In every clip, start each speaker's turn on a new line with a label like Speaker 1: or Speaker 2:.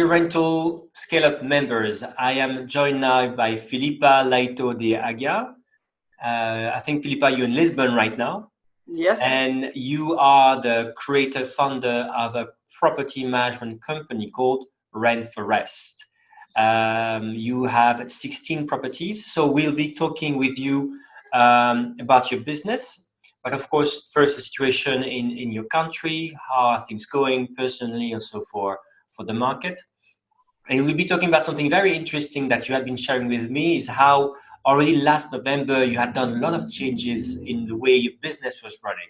Speaker 1: Rental Scale-Up members. I am joined now by Filipa Leitão de Aguia. I think, Filipa, you're in Lisbon right now.
Speaker 2: Yes.
Speaker 1: And you are the creator, founder of a property management company called Rent for Rest. You have 16 properties. So we'll be talking with you about your business. But of course, first the situation in your country, how are things going personally, also for the market. And we'll be talking about something very interesting that you had been sharing with me, is how already last November you had done a lot of changes in the way your business was running,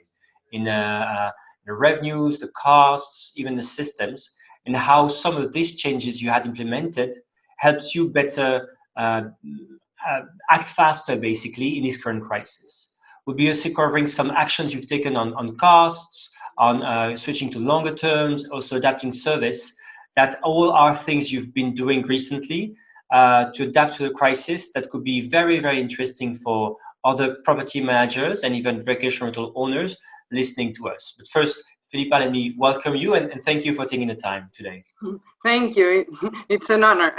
Speaker 1: in the revenues, the costs, even the systems, and how some of these changes you had implemented helps you better act faster, basically, in this current crisis. We'll be also covering some actions you've taken on costs, on switching to longer terms, also adapting service. That all are things you've been doing recently to adapt to the crisis that could be very, very interesting for other property managers and even vacation rental owners listening to us. But first, Filipa, let me welcome you and thank you for taking the time today.
Speaker 2: Thank you. It's an honor.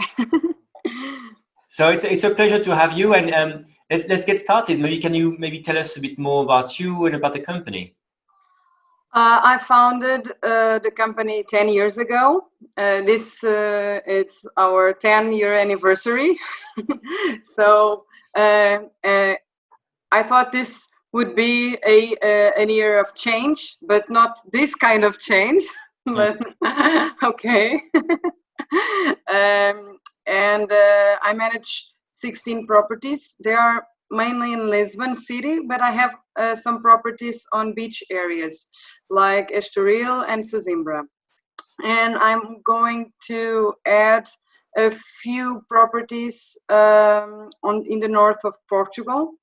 Speaker 1: So it's a pleasure to have you, and let's get started. Can you tell us a bit more about you and about the company?
Speaker 2: I founded the company 10 years ago. It's our 10-year anniversary. So I thought this would be a year of change, but not this kind of change. But okay. And I manage 16 properties. They are mainly in Lisbon city, but I have some properties on beach areas like Estoril and Sesimbra. And I'm going to add a few properties in the north of Portugal.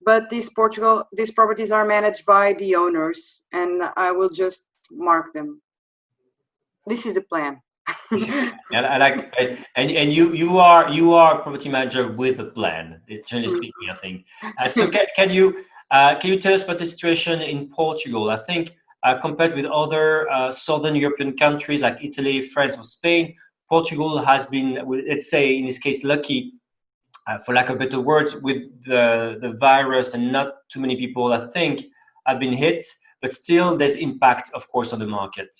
Speaker 2: But these properties are managed by the owners, and I will just mark them. This is the plan.
Speaker 1: And I like, and you are a property manager with a plan. Generally speaking, I think. So can you tell us about the situation in Portugal? I think compared with other southern European countries like Italy, France, or Spain, Portugal has been, let's say, in this case, lucky, for lack of better words, with the virus, and not too many people, I think, have been hit. But still, there's impact, of course, on the market.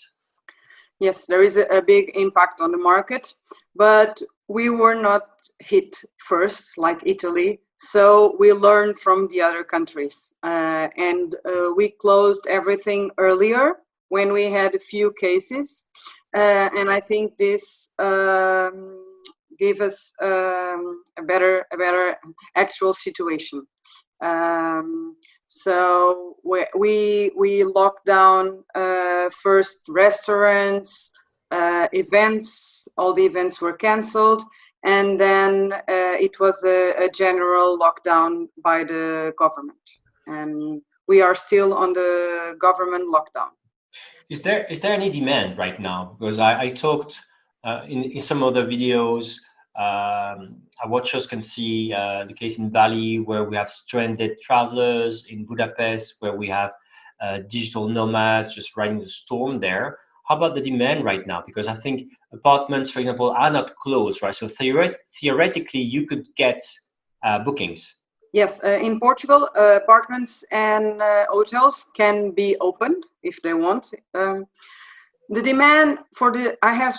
Speaker 2: Yes, there is a big impact on the market, but we were not hit first like Italy. So we learned from the other countries, and we closed everything earlier when we had a few cases. And I think this gave us a better actual situation. So we locked down first restaurants, events. All the events were cancelled, and then it was a general lockdown by the government, and we are still on the government lockdown.
Speaker 1: Is there any demand right now? Because I talked in some other videos. Our watchers can see the case in Bali, where we have stranded travelers, in Budapest, where we have digital nomads just riding the storm there. How about the demand right now? Because I think apartments, for example, are not closed, right? So theoretically, you could get bookings.
Speaker 2: Yes, in Portugal, apartments and hotels can be opened if they want. The demand I have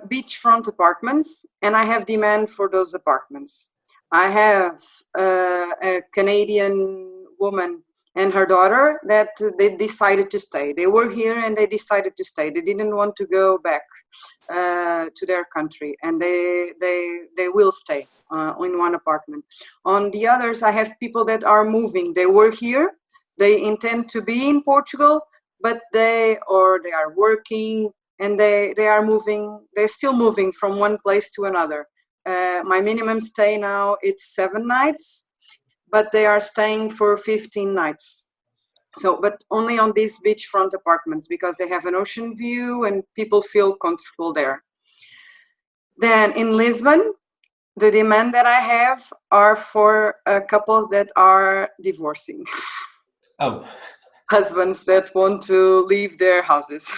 Speaker 2: beachfront apartments, and I have demand for those apartments. I have a Canadian woman and her daughter that they decided to stay. They were here and they decided to stay. They didn't want to go back to their country, and they will stay in one apartment. On the others, I have people that are moving. They were here. They intend to be in Portugal, but they are working, and they are moving. They're still moving from one place to another. My minimum stay now, it's 7 nights, but they are staying for 15 nights. So, but only on these beachfront apartments, because they have an ocean view and people feel comfortable there. Then in Lisbon, the demand that I have are for couples that are divorcing.
Speaker 1: Oh.
Speaker 2: Husbands that want to leave their houses.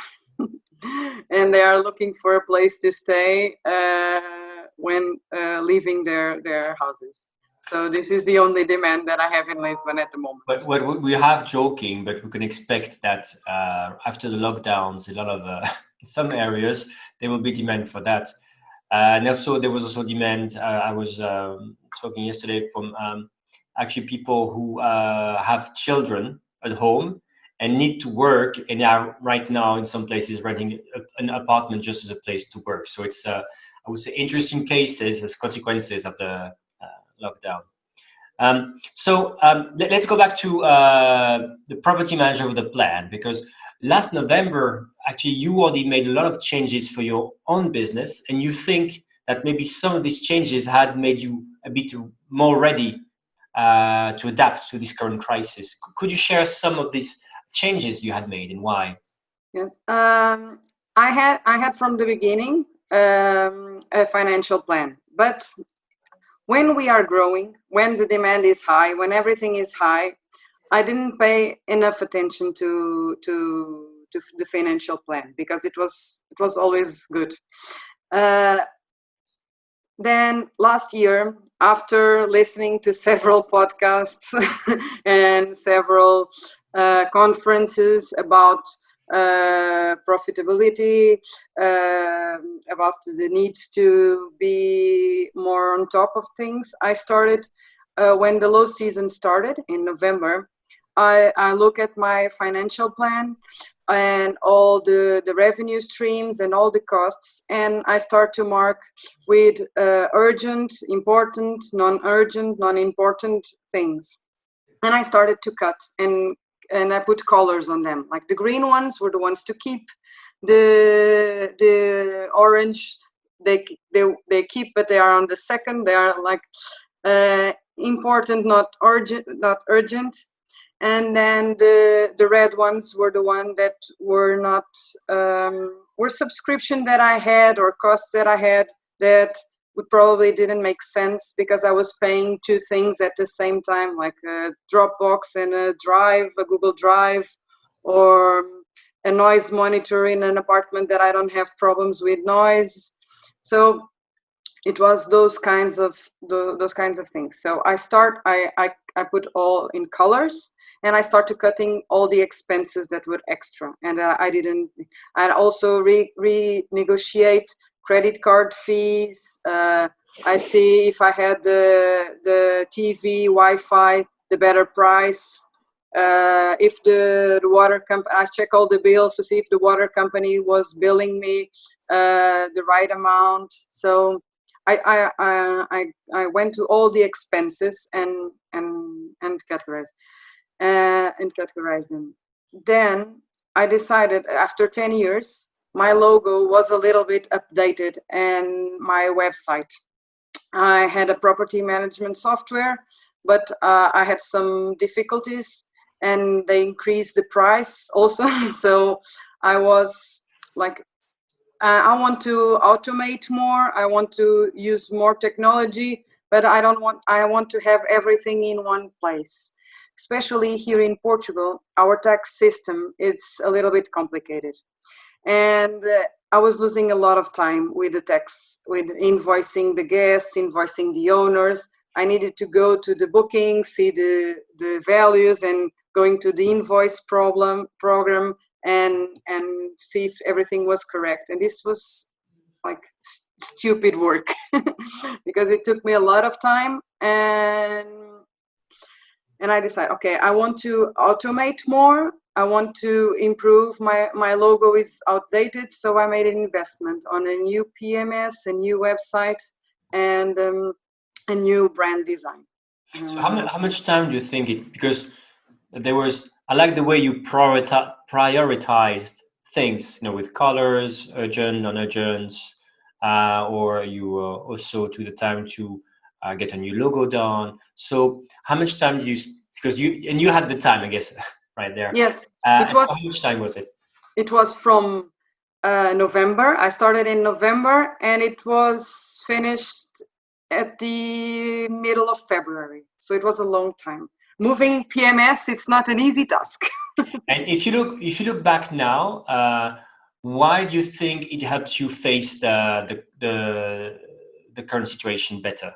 Speaker 2: and they are looking for a place to stay when leaving their houses. So this is the only demand that I have in Lisbon at the moment.
Speaker 1: But what we have joking, but we can expect that after the lockdowns, a lot of in some areas there will be demand for that. And also there was also demand. I was talking yesterday from actually people who have children at home and need to work, and are right now in some places renting an apartment just as a place to work. So it's I would say interesting cases as consequences of the lockdown. Let's go back to the property manager of the plan, because last November, actually, you already made a lot of changes for your own business, and you think that maybe some of these changes had made you a bit more ready to adapt to this current crisis. Could you share some of these changes you had made and why?
Speaker 2: Yes, I had from the beginning a financial plan, but when we are growing, when the demand is high, when everything is high, I didn't pay enough attention to the financial plan because it was always good. Then last year, after listening to several podcasts and several conferences about profitability, about the needs to be more on top of things, I started when the low season started in November. I look at my financial plan and all the revenue streams and all the costs, and I start to mark with urgent, important, non-urgent, non-important things. And I started to cut, and I put colors on them. Like the green ones were the ones to keep, the orange they keep, but they are on the second. They are like important, not urgent. And then the red ones were the one that were not were subscription that I had or costs that I had that would probably didn't make sense because I was paying two things at the same time, like a Dropbox and a Google Drive, or a noise monitor in an apartment that I don't have problems with noise. So it was those kinds of things. So I put all in colors, and I started cutting all the expenses that were extra. And I also renegotiate credit card fees. I see if I had the TV, Wi-Fi, the better price. If the water company, I check all the bills to see if the water company was billing me the right amount. So I went to all the expenses and categorize them. Then I decided, after 10 years, my logo was a little bit updated, and my website. I had a property management software, but I had some difficulties, and they increased the price also. So I was like, I want to automate more. I want to use more technology, but I want to have everything in one place. Especially here in Portugal, our tax system, it's a little bit complicated. And I was losing a lot of time with the tax, with invoicing the guests, invoicing the owners. I needed to go to the booking, see the values, and going to the invoice program and see if everything was correct. And this was like stupid work because it took me a lot of time, and I decided, okay, I want to automate more. I want to improve. My logo is outdated, so I made an investment on a new PMS, a new website, and a new brand design.
Speaker 1: So how much time do you think it? Because I like the way you prioritized things, with colors, urgent, non-urgent, or you also took the time to get a new logo done. So how much time do you? Because you had the time, I guess, right there.
Speaker 2: Yes.
Speaker 1: So how much time was it?
Speaker 2: It was from November. I started in November, and it was finished at the middle of February. So it was a long time. Moving PMS, it's not an easy task.
Speaker 1: And if you look back now, why do you think it helps you face the current situation better?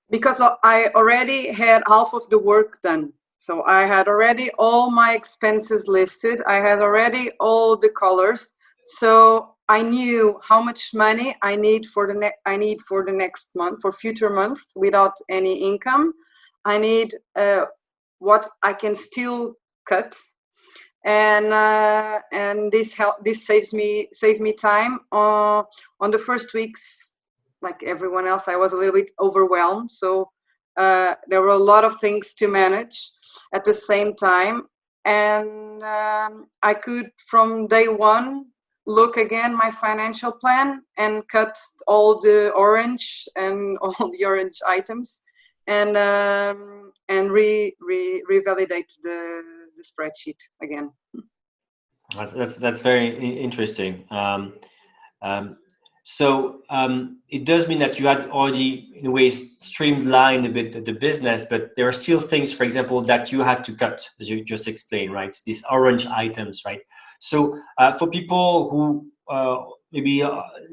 Speaker 2: Because I already had half of the work done. So I had already all my expenses listed. I had already all the colors. So I knew how much money I need for the next month, for future month, without any income. I need what I can still cut, and this saves me time. On the first weeks, like everyone else, I was a little bit overwhelmed. So there were a lot of things to manage at the same time, and I could from day one look again my financial plan and cut all the orange and all the orange items, and revalidate the spreadsheet again.
Speaker 1: That's very interesting. So it does mean that you had already, in a way, streamlined a bit the business, but there are still things, for example, that you had to cut, as you just explained, right? These orange items, right? So for people who maybe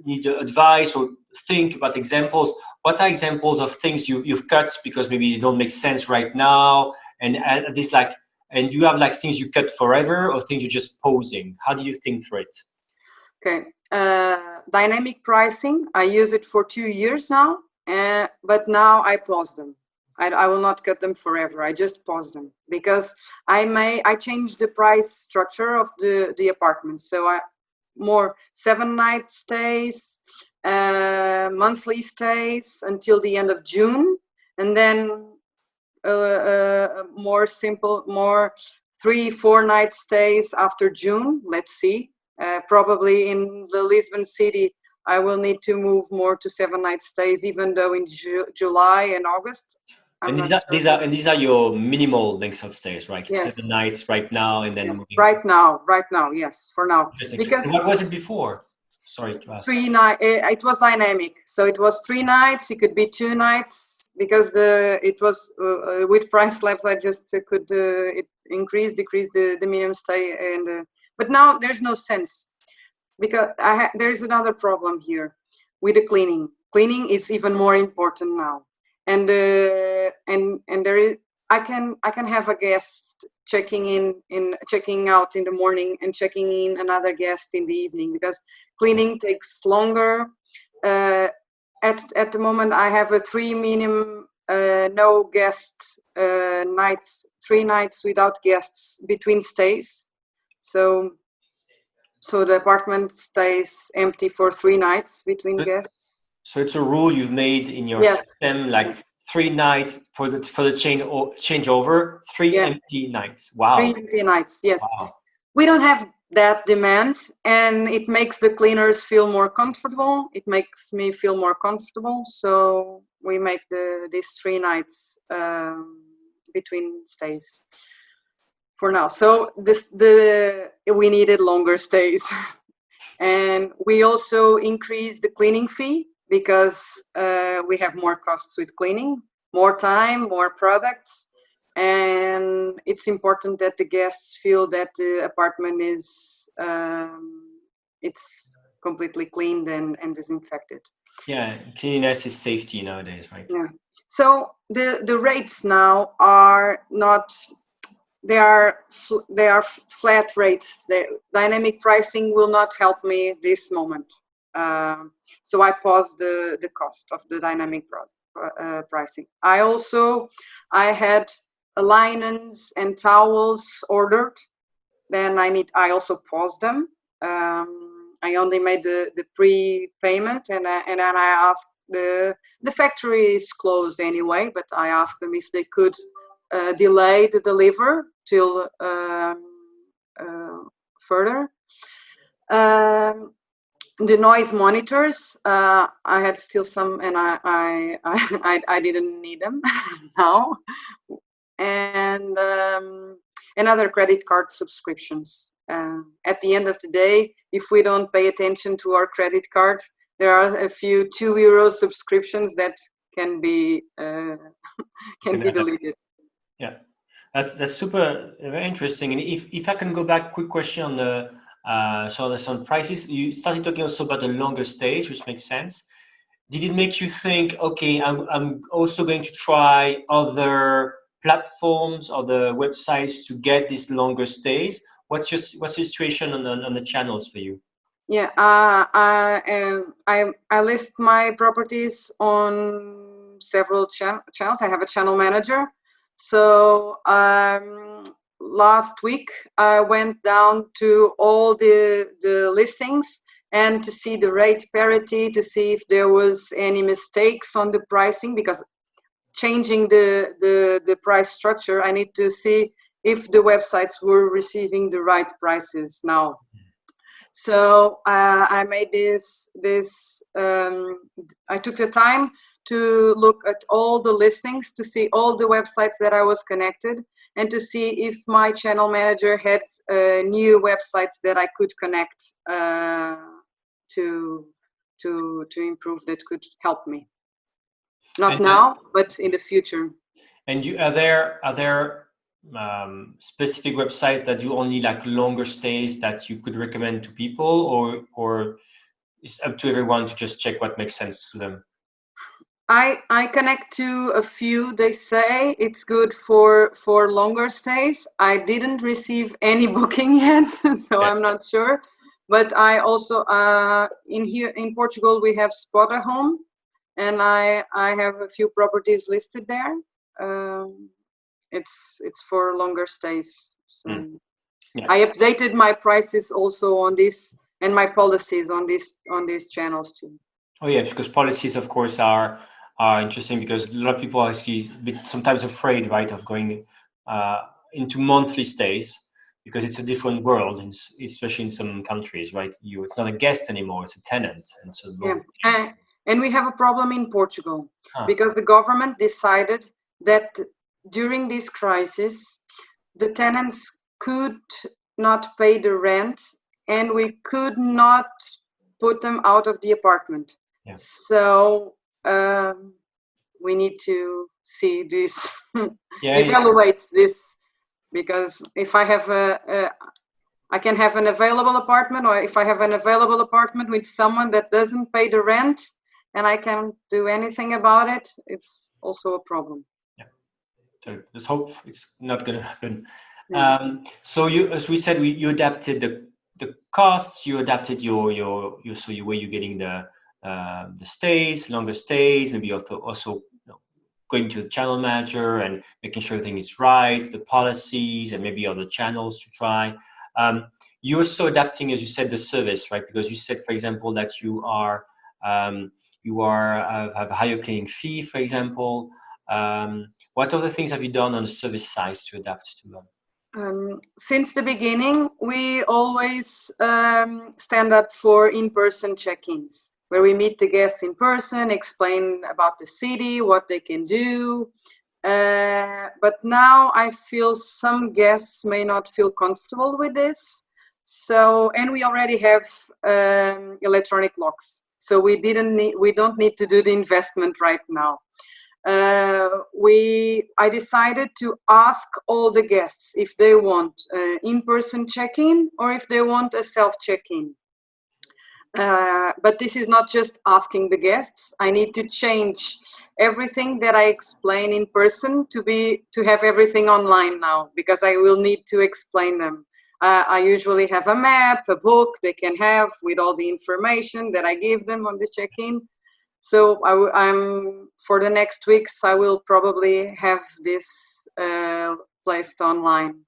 Speaker 1: need advice or think about examples, what are examples of things you've cut because maybe they don't make sense right now? And this like, and do you have like things you cut forever or things you're just pausing? How do you think through it?
Speaker 2: Okay. Dynamic pricing, I use it for 2 years now, but now I pause them. I will not cut them forever. I just pause them because I change the price structure of the apartment. So more 7-night stays, monthly stays until the end of June, and then more simple, more 3-4 night stays after June. Let's see. Probably in the Lisbon city, I will need to move more to 7-night stays, even though in July and August.
Speaker 1: And these are your minimal lengths of stays, right?
Speaker 2: Yes.
Speaker 1: 7 nights right now, and then
Speaker 2: yes.
Speaker 1: moving.
Speaker 2: Right now, yes, for now.
Speaker 1: Because and what was it before? Sorry to ask.
Speaker 2: 3 nights. It was dynamic, so it was 3 nights. It could be 2 nights because it was with price slabs. I just could decrease the minimum stay, and but now there's no sense because there's another problem here with the cleaning. Cleaning is even more important now, and there is I can have a guest checking out in the morning and checking in another guest in the evening because cleaning takes longer. At the moment, I have a 3 minimum no guest nights, 3 nights without guests between stays. So the apartment stays empty for 3 nights between guests.
Speaker 1: So it's a rule you've made in your system, like 3 nights for the changeover, 3 empty nights. Wow.
Speaker 2: 3 empty nights, yes.
Speaker 1: Wow.
Speaker 2: We don't have that demand, and it makes the cleaners feel more comfortable. It makes me feel more comfortable. So we make these 3 nights between stays for now. So we needed longer stays. And we also increased the cleaning fee because we have more costs with cleaning, more time, more products. And it's important that the guests feel that the apartment is it's completely cleaned and disinfected.
Speaker 1: Yeah, cleanliness is safety nowadays, right?
Speaker 2: Yeah. So the rates now are not. They are flat rates. The dynamic pricing will not help me this moment. So I paused the cost of the dynamic pricing. I had linens and towels ordered. Then I also paused them. I only made the pre-payment, and then I asked the factory is closed anyway, but I asked them if they could delay the deliver till further. The noise monitors, I had still some, and I didn't need them now. And other credit card subscriptions. At the end of the day, if we don't pay attention to our credit card, there are a few €2 subscriptions that can be deleted.
Speaker 1: Yeah, that's super very interesting. And if I can go back, quick question So that's on prices. You started talking also about the longer stays, which makes sense. Did it make you think, okay, I'm also going to try other platforms or the websites to get these longer stays? What's the situation on the channels for you?
Speaker 2: Yeah, I list my properties on several channels. I have a channel manager. So last week I went down to all the listings and to see the rate parity, to see if there was any mistakes on the pricing, because changing the price structure, I need to see if the websites were receiving the right prices now. So I made I took the time to look at all the listings, to see all the websites that I was connected, and to see if my channel manager had new websites that I could connect to improve, that could help me. Not now, but in the future.
Speaker 1: And are there specific websites that do only like longer stays that you could recommend to people, or it's up to everyone to just check what makes sense to them?
Speaker 2: I connect to a few. They say it's good for longer stays. I didn't receive any booking yet, so I'm not sure. But I also in Portugal we have Spot a Home, and I have a few properties listed there. It's for longer stays. So I updated my prices also on this, and my policies on these channels too.
Speaker 1: Oh yeah, because policies, of course, are interesting, because a lot of people are actually sometimes afraid, right, of going into monthly stays, because it's a different world, especially in some countries, right? It's not a guest anymore; it's a tenant, and so.
Speaker 2: Yeah. And we have a problem in Portugal because the government decided that during this crisis, the tenants could not pay the rent, and we could not put them out of the apartment. Yeah. So we need to see this, evaluate this, because if I have I can have an available apartment, or if I have an available apartment with someone that doesn't pay the rent and I can't do anything about it, it's also a problem.
Speaker 1: Yeah. So let's hope it's not going to happen. Yeah. So you, as we said, you adapted the costs, you adapted your way you're getting the stays, longer stays, maybe also going to the channel manager and making sure everything is right, the policies, and maybe other channels to try. You're also adapting, as you said, the service, right? Because you said, for example, that you have a higher cleaning fee, for example. What other things have you done on the service side to adapt to them?
Speaker 2: Since the beginning, we always stand up for in-person check-ins, where we meet the guests in person, explain about the city, what they can do. But now I feel some guests may not feel comfortable with this. So, and we already have electronic locks, so we don't need to do the investment right now. I decided to ask all the guests if they want in-person check-in or if they want a self-check-in. But this is not just asking the guests. I need to change everything that I explain in person to have everything online now, because I will need to explain them. I usually have a map, a book they can have with all the information that I give them on the check-in. So I'm for the next weeks, I will probably have this placed online.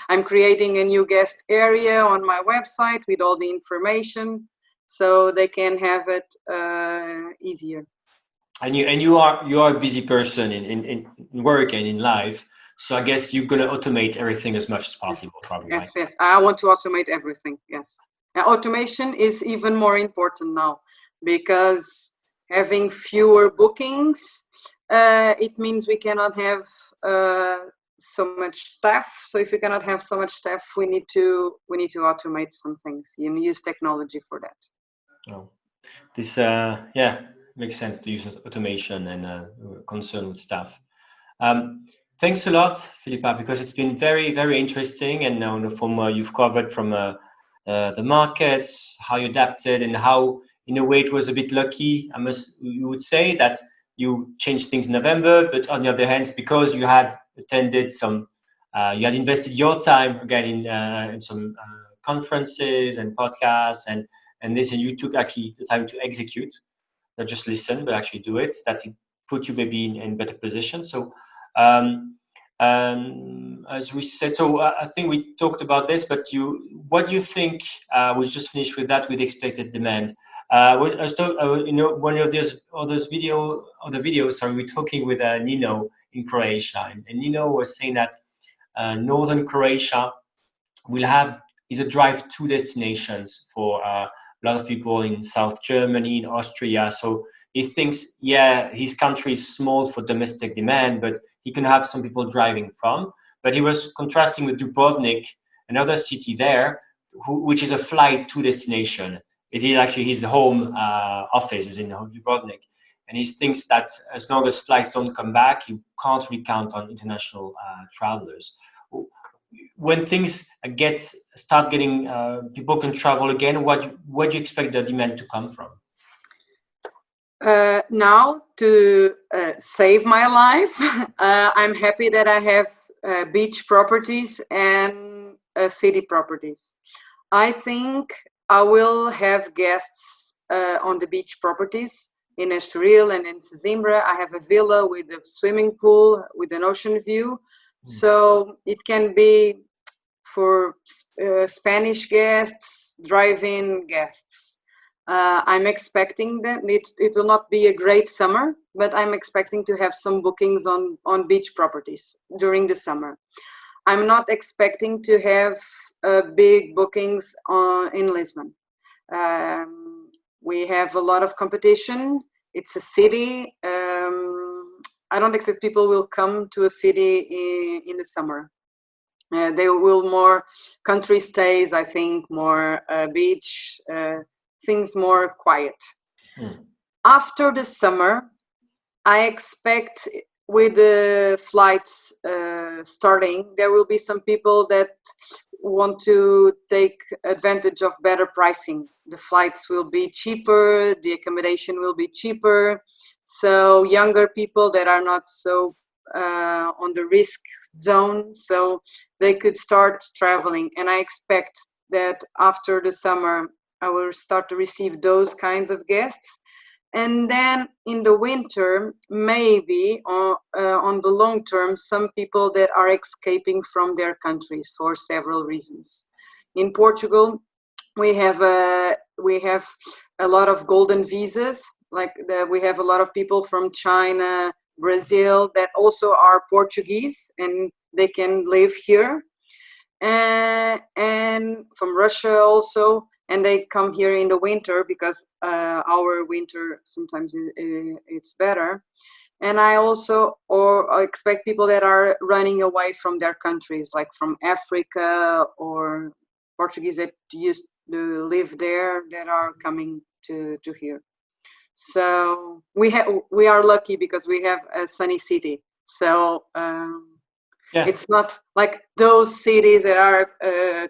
Speaker 2: I'm creating a new guest area on my website with all the information, so they can have it easier.
Speaker 1: And you are a busy person in work and in life, so I guess you're going to automate everything as much as possible, probably.
Speaker 2: Yes, right? Yes. I want to automate everything. Yes, and automation is even more important now, because having fewer bookings, it means we cannot have so much staff. So if we cannot have so much staff, we need to automate some things and use technology for that.
Speaker 1: Oh, this makes sense to use automation and concern with staff. Thanks a lot, Filipa, because it's been very, very interesting, and from you've covered from the markets, how you adapted, and how, in a way, it was a bit lucky. You would say that you changed things in November, but on the other hand, because you had attended some, you had invested your time again in some conferences and podcasts and this, and you took actually the time to execute, not just listen, but actually do it. That it put you maybe in better position. So. As we said, so I think we talked about this, but what do you think? We just finished with that, with expected demand. One of those videos. Sorry, we're talking with Nino in Croatia, and Nino was saying that northern Croatia is a drive to destinations for a lot of people in South Germany, in Austria. So he thinks, yeah, his country is small for domestic demand, but he can have some people driving from. But he was contrasting with Dubrovnik, another city there, which is a flight to destination. It is actually his home office is in Dubrovnik. And he thinks that as long as flights don't come back, you can't really count on international travelers. When things start getting, people can travel again, what do you expect the demand to come from?
Speaker 2: Now, to save my life, I'm happy that I have beach properties and city properties. I think I will have guests on the beach properties in Estoril and in Sesimbra. I have a villa with a swimming pool with an ocean view. So it can be for Spanish guests, drive-in guests. I'm expecting that it will not be a great summer, but I'm expecting to have some bookings on beach properties during the summer. I'm not expecting to have big bookings in Lisbon. We have a lot of competition. It's a city. I don't expect people will come to a city in the summer. They will more country stays, I think, more beach, things more quiet. After the summer, I expect with the flights starting, there will be some people that want to take advantage of better pricing. The flights will be cheaper, the accommodation will be cheaper. So younger people that are not so on the risk zone, so they could start traveling. And I expect that after the summer, I will start to receive those kinds of guests. And then in the winter, maybe on the long term, some people that are escaping from their countries for several reasons. In Portugal, we have a lot of golden visas. We have a lot of people from China, Brazil that also are Portuguese and they can live here, and from Russia also. And they come here in the winter because our winter sometimes it's better. And I also expect people that are running away from their countries, like from Africa or Portuguese that used to live there that are coming to here. So we are lucky because we have a sunny city. So it's not like those cities that are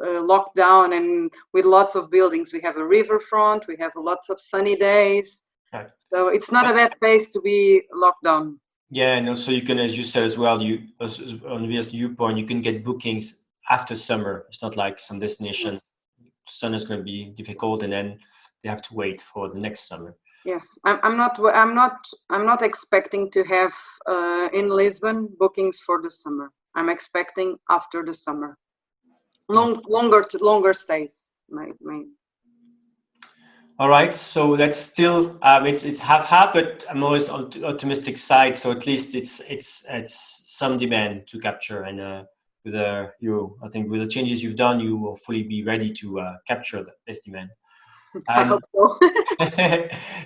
Speaker 2: locked down and with lots of buildings. We have a riverfront, we have lots of sunny days. Right. So it's not a bad place to be locked down.
Speaker 1: Yeah, and also you can, as you said as well, on this viewpoint, you can get bookings after summer. It's not like some destinations, sun is going to be difficult and then they have to wait for the next summer.
Speaker 2: Yes, I'm not expecting to have in Lisbon bookings for the summer. I'm expecting after the summer. Longer stays.
Speaker 1: All right, so that's still it's half, but I'm always on the optimistic side. So at least it's some demand to capture, and I think with the changes you've done, you will fully be ready to capture this demand.
Speaker 2: I hope so.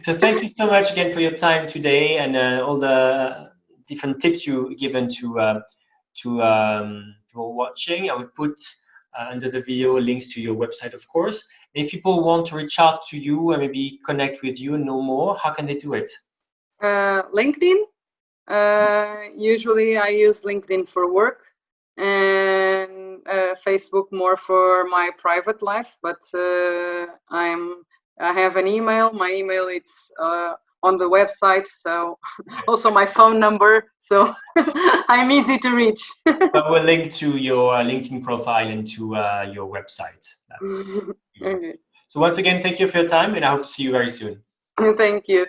Speaker 1: So thank you so much again for your time today and all the different tips you've given to people watching. I would put under the video links to your website, of course. If people want to reach out to you and maybe connect with you, know more, how can they do it?
Speaker 2: LinkedIn. Usually I use LinkedIn for work, and Facebook more for my private life, but I have an email. My email it's on the website, so also my phone number, so I'm easy to reach.
Speaker 1: I will link to your LinkedIn profile and to your website.
Speaker 2: Okay.
Speaker 1: So once again, thank you for your time, and I hope to see you very soon.
Speaker 2: Thank you.